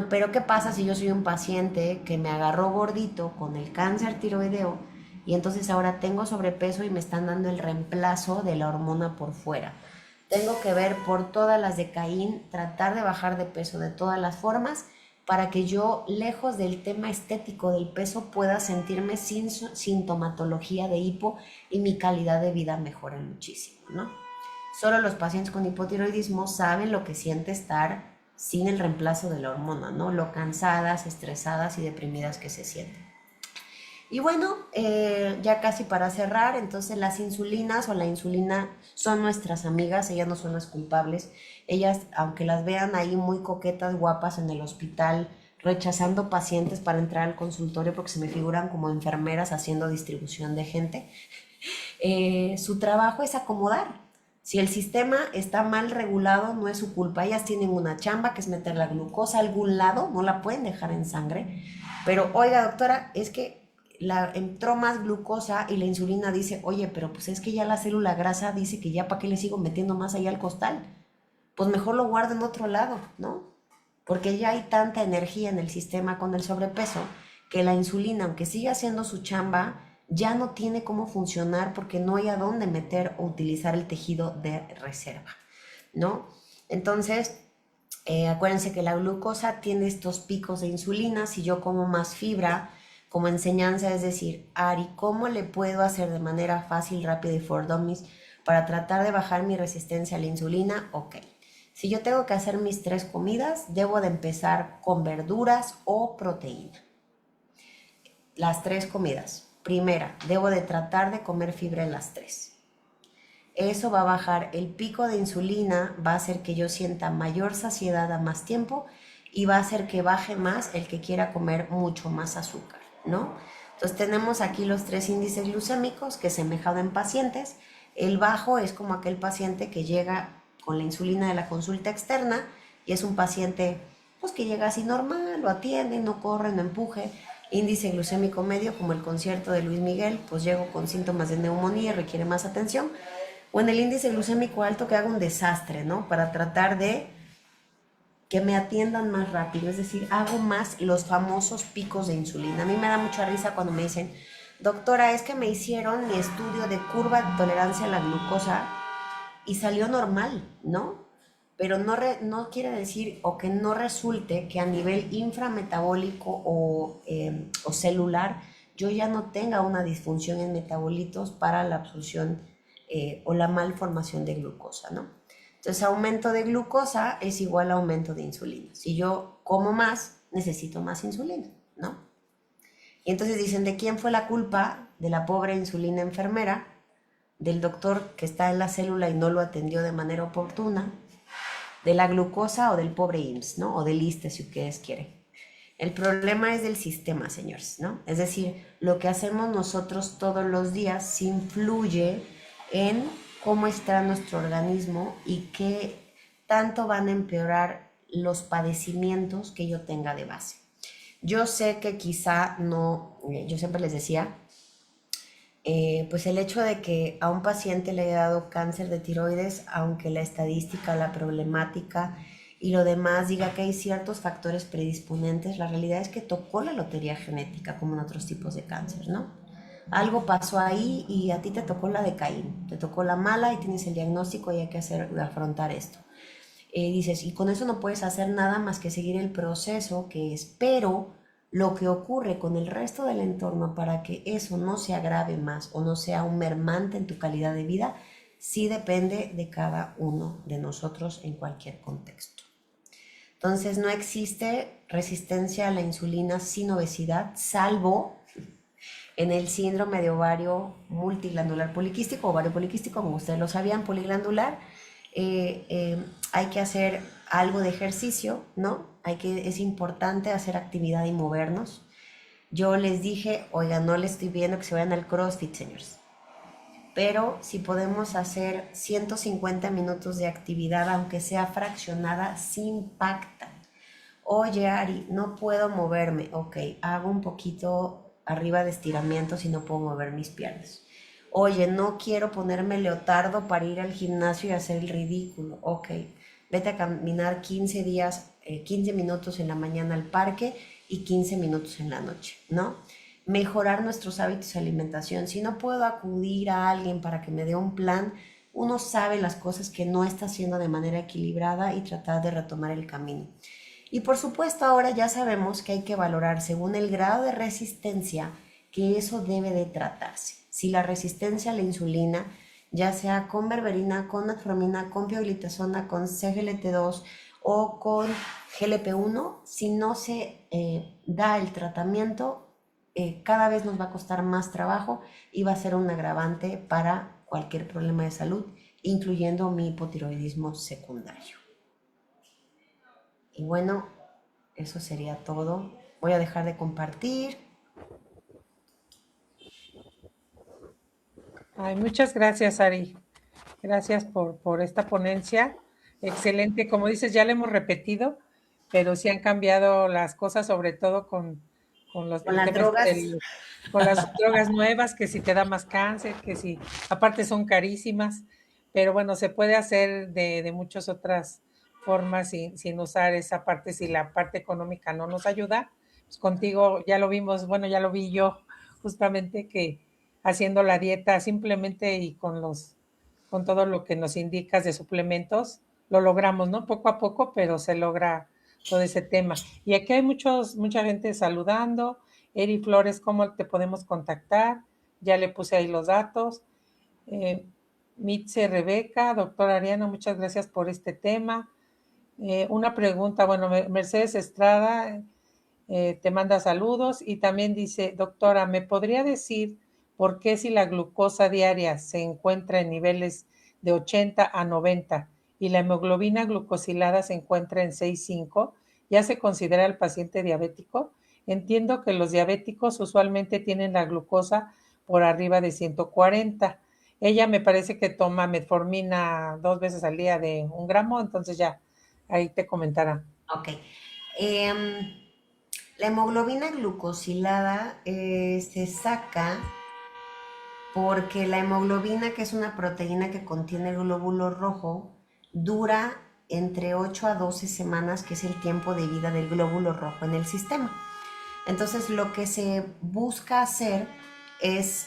Speaker 3: Pero ¿qué pasa si yo soy un paciente que me agarró gordito con el cáncer tiroideo y entonces ahora tengo sobrepeso y me están dando el reemplazo de la hormona por fuera? Tengo que ver por todas las de Caín, tratar de bajar de peso de todas las formas para que yo, lejos del tema estético del peso, pueda sentirme sin sintomatología de hipo y mi calidad de vida mejore muchísimo, ¿no? Solo los pacientes con hipotiroidismo saben lo que siente estar sin el reemplazo de la hormona, ¿no? Lo cansadas, estresadas y deprimidas que se sienten. Y bueno, ya casi para cerrar, entonces las insulinas o la insulina son nuestras amigas, ellas no son las culpables. Ellas, aunque las vean ahí muy coquetas, guapas en el hospital, rechazando pacientes para entrar al consultorio porque se me figuran como enfermeras haciendo distribución de gente, Su trabajo es acomodar. Si el sistema está mal regulado, no es su culpa. Ellas tienen una chamba que es meter la glucosa a algún lado, no la pueden dejar en sangre. Pero, oiga, doctora, es que entró más glucosa y la insulina dice, oye, pero pues es que ya la célula grasa dice que ya para qué le sigo metiendo más allá al costal. Pues mejor lo guardo en otro lado, ¿no? Porque ya hay tanta energía en el sistema con el sobrepeso que la insulina, aunque siga haciendo su chamba, ya no tiene cómo funcionar porque no hay a dónde meter o utilizar el tejido de reserva, ¿no? Entonces, acuérdense que la glucosa tiene estos picos de insulina. Si yo como más fibra, como enseñanza, es decir, Ari, ¿cómo le puedo hacer de manera fácil, rápida y for dummies para tratar de bajar mi resistencia a la insulina? Ok. Si yo tengo que hacer mis 3 comidas, debo de empezar con verduras o proteína. Las 3 comidas. Primera, debo de tratar de comer fibra en las 3. Eso va a bajar el pico de insulina, va a hacer que yo sienta mayor saciedad a más tiempo y va a hacer que baje más el que quiera comer mucho más azúcar, ¿no? Entonces tenemos aquí los 3 índices glucémicos que semejado en pacientes. El bajo es como aquel paciente que llega con la insulina de la consulta externa y es un paciente pues que llega así normal, lo atiende, no corre, no empuje. Índice glucémico medio, como el concierto de Luis Miguel, pues llego con síntomas de neumonía y requiere más atención. O en el índice glucémico alto, que haga un desastre, ¿no? Para tratar de que me atiendan más rápido, es decir, hago más los famosos picos de insulina. A mí me da mucha risa cuando me dicen, doctora, es que me hicieron mi estudio de curva de tolerancia a la glucosa y salió normal, ¿no? Pero no quiere decir o que no resulte que a nivel inframetabólico o celular yo ya no tenga una disfunción en metabolitos para la absorción o la malformación de glucosa, ¿no? Entonces, aumento de glucosa es igual a aumento de insulina. Si yo como más, necesito más insulina, ¿no? Y entonces dicen, ¿de quién fue la culpa? De la pobre insulina enfermera, del doctor que está en la célula y no lo atendió de manera oportuna, de la glucosa o del pobre IMSS, ¿no? O del ISSSTE, si ustedes quieren. El problema es del sistema, señores, ¿no? Es decir, lo que hacemos nosotros todos los días influye en cómo está nuestro organismo y qué tanto van a empeorar los padecimientos que yo tenga de base. Yo sé que quizá no, yo siempre les decía, pues el hecho de que a un paciente le haya dado cáncer de tiroides, aunque la estadística, la problemática y lo demás diga que hay ciertos factores predisponentes, la realidad es que tocó la lotería genética como en otros tipos de cáncer, ¿no? Algo pasó ahí y a ti te tocó la de Caín, te tocó la mala y tienes el diagnóstico y hay que afrontar esto. Dices, y con eso no puedes hacer nada más que seguir el proceso que es, pero lo que ocurre con el resto del entorno para que eso no se agrave más o no sea un mermante en tu calidad de vida, sí depende de cada uno de nosotros en cualquier contexto. Entonces no existe resistencia a la insulina sin obesidad, salvo en el síndrome de ovario multiglandular poliquístico, ovario poliquístico, como ustedes lo sabían, poliglandular. Hay que hacer algo de ejercicio, ¿no? Es importante hacer actividad y movernos. Yo les dije, oiga, no les estoy viendo que se vayan al CrossFit, señores. Pero si podemos hacer 150 minutos de actividad, aunque sea fraccionada, sí impacta. Oye, Ari, no puedo moverme. Ok, hago un poquito arriba de estiramiento si no puedo mover mis piernas. Oye, no quiero ponerme leotardo para ir al gimnasio y hacer el ridículo. Ok, vete a caminar 15 minutos en la mañana al parque y 15 minutos en la noche, ¿no? Mejorar nuestros hábitos de alimentación. Si no puedo acudir a alguien para que me dé un plan, uno sabe las cosas que no está haciendo de manera equilibrada y tratar de retomar el camino. Y por supuesto ahora ya sabemos que hay que valorar según el grado de resistencia que eso debe de tratarse. Si la resistencia a la insulina, ya sea con berberina, con metformina, con pioglitazona, con CGLT2 o con GLP-1, si no se da el tratamiento, cada vez nos va a costar más trabajo y va a ser un agravante para cualquier problema de salud, incluyendo mi hipotiroidismo secundario. Y bueno, eso sería todo. Voy a dejar de compartir.
Speaker 2: Ay, muchas gracias, Ari. Gracias por esta ponencia. Excelente. Como dices, ya lo hemos repetido, pero sí han cambiado las cosas, sobre todo con
Speaker 3: Con
Speaker 2: el
Speaker 3: las
Speaker 2: tema este
Speaker 3: drogas.
Speaker 2: con las drogas nuevas, que si te da más cáncer, que si, aparte son carísimas, pero bueno, se puede hacer de muchas otras formas sin usar esa parte, si la parte económica no nos ayuda. Pues contigo ya lo vimos, bueno, ya lo vi yo justamente que haciendo la dieta simplemente y con todo lo que nos indicas de suplementos, lo logramos, ¿no? Poco a poco, pero se logra todo ese tema. Y aquí hay mucha gente saludando. Eri Flores, ¿cómo te podemos contactar? Ya le puse ahí los datos. Eh, Mitze Rebeca, doctora Ariana, muchas gracias por este tema. Una pregunta, bueno, Mercedes Estrada te manda saludos y también dice, doctora, ¿me podría decir por qué si la glucosa diaria se encuentra en niveles de 80 a 90 y la hemoglobina glucosilada se encuentra en 6,5, ya se considera el paciente diabético? Entiendo que los diabéticos usualmente tienen la glucosa por arriba de 140. Ella me parece que toma metformina 2 veces al día de 1 gramo, entonces ya ahí te comentará.
Speaker 3: Ok. Em, la hemoglobina glucosilada se saca porque la hemoglobina, que es una proteína que contiene el glóbulo rojo, dura entre 8 a 12 semanas, que es el tiempo de vida del glóbulo rojo en el sistema. Entonces, lo que se busca hacer es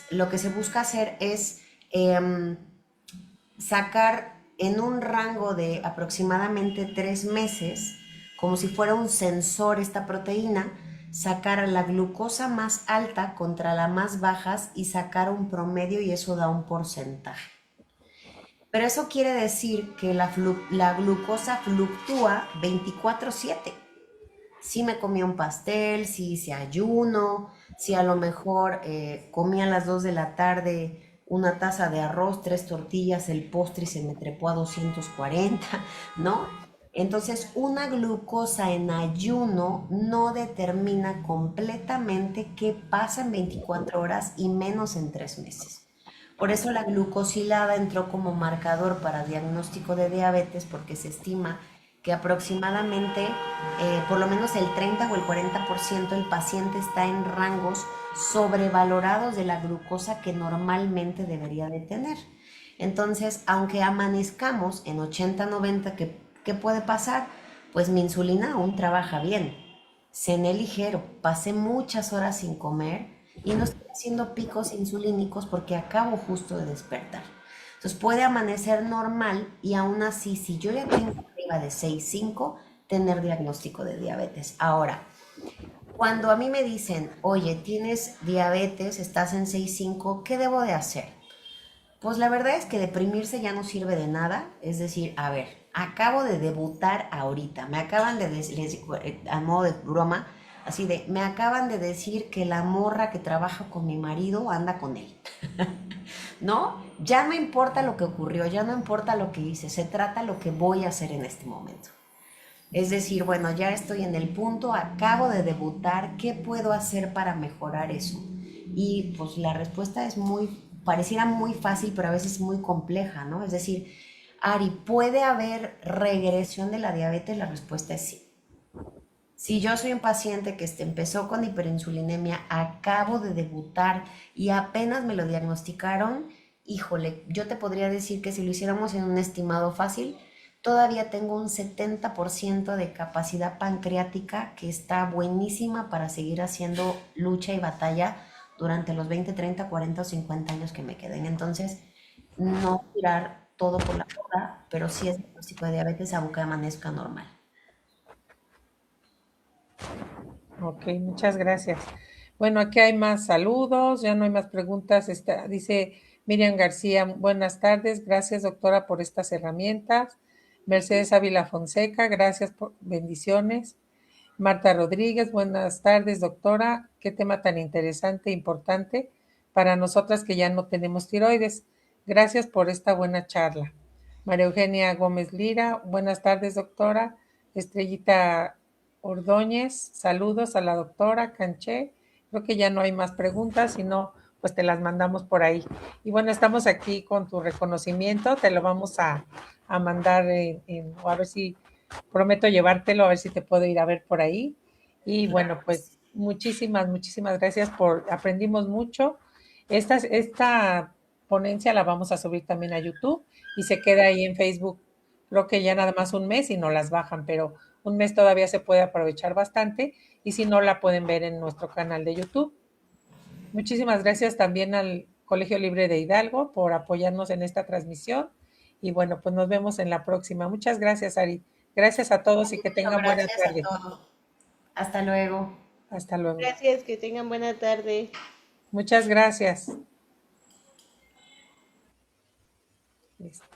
Speaker 3: sacar en un rango de aproximadamente 3 meses, como si fuera un sensor esta proteína, sacar la glucosa más alta contra la más bajas y sacar un promedio, y eso da un porcentaje. Pero eso quiere decir que la glucosa fluctúa 24/7. Si me comí un pastel, si hice ayuno, si a lo mejor comí a las 2 de la tarde una taza de arroz, 3 tortillas, el postre y se me trepó a 240, ¿no? Entonces, una glucosa en ayuno no determina completamente qué pasa en 24 horas y menos en 3 meses. Por eso la glucosilada entró como marcador para diagnóstico de diabetes, porque se estima que aproximadamente por lo menos el 30 o el 40% del paciente está en rangos sobrevalorados de la glucosa que normalmente debería de tener. Entonces, aunque amanezcamos en 80-90, ¿qué puede pasar? Pues mi insulina aún trabaja bien, cené ligero, pasé muchas horas sin comer y no estoy haciendo picos insulínicos porque acabo justo de despertar. Entonces puede amanecer normal y aún así, si yo ya tengo arriba de 6,5, tener diagnóstico de diabetes. Ahora, cuando a mí me dicen, oye, tienes diabetes, estás en 6,5, ¿qué debo de hacer? Pues la verdad es que deprimirse ya no sirve de nada. Es decir, a ver, acabo de debutar ahorita. Me acaban de decir, a modo de broma, así de, me acaban de decir que la morra que trabaja con mi marido anda con él. ¿No? Ya no importa lo que ocurrió, ya no importa lo que hice, se trata lo que voy a hacer en este momento. Es decir, bueno, ya estoy en el punto, acabo de debutar, ¿qué puedo hacer para mejorar eso? Y pues la respuesta es pareciera muy fácil, pero a veces muy compleja, ¿no? Es decir, Ari, ¿puede haber regresión de la diabetes? La respuesta es sí. Si yo soy un paciente que empezó con hiperinsulinemia, acabo de debutar y apenas me lo diagnosticaron, híjole, yo te podría decir que si lo hiciéramos en un estimado fácil, todavía tengo un 70% de capacidad pancreática que está buenísima para seguir haciendo lucha y batalla durante los 20, 30, 40 o 50 años que me queden. Entonces, no tirar todo por la borda, pero sí es diagnóstico de diabetes aunque amanezca normal.
Speaker 2: Ok, muchas gracias. Bueno, aquí hay más saludos, ya no hay más preguntas. Dice Miriam García, buenas tardes, gracias doctora por estas herramientas. Mercedes Ávila Fonseca, gracias por bendiciones. Marta Rodríguez, buenas tardes doctora, qué tema tan interesante e importante para nosotras que ya no tenemos tiroides. Gracias por esta buena charla. María Eugenia Gómez Lira, buenas tardes doctora. Estrellita Ordóñez, saludos a la doctora Canché. Creo que ya no hay más preguntas, sino pues te las mandamos por ahí. Y bueno, estamos aquí con tu reconocimiento, te lo vamos a mandar o a ver si prometo llevártelo, a ver si te puedo ir a ver por ahí. Y bueno, pues muchísimas gracias aprendimos mucho. Esta ponencia la vamos a subir también a YouTube y se queda ahí en Facebook. Creo que ya nada más un mes y no las bajan, pero un mes todavía se puede aprovechar bastante y si no la pueden ver en nuestro canal de YouTube. Muchísimas gracias también al Colegio Libre de Hidalgo por apoyarnos en esta transmisión y bueno, pues nos vemos en la próxima. Muchas gracias, Ari. Gracias a todos y que
Speaker 3: Muchas
Speaker 2: tengan buena
Speaker 3: gracias a
Speaker 2: tarde.
Speaker 3: todos. Hasta luego.
Speaker 2: Hasta luego.
Speaker 1: Gracias, que tengan buena tarde.
Speaker 2: Muchas gracias. Listo.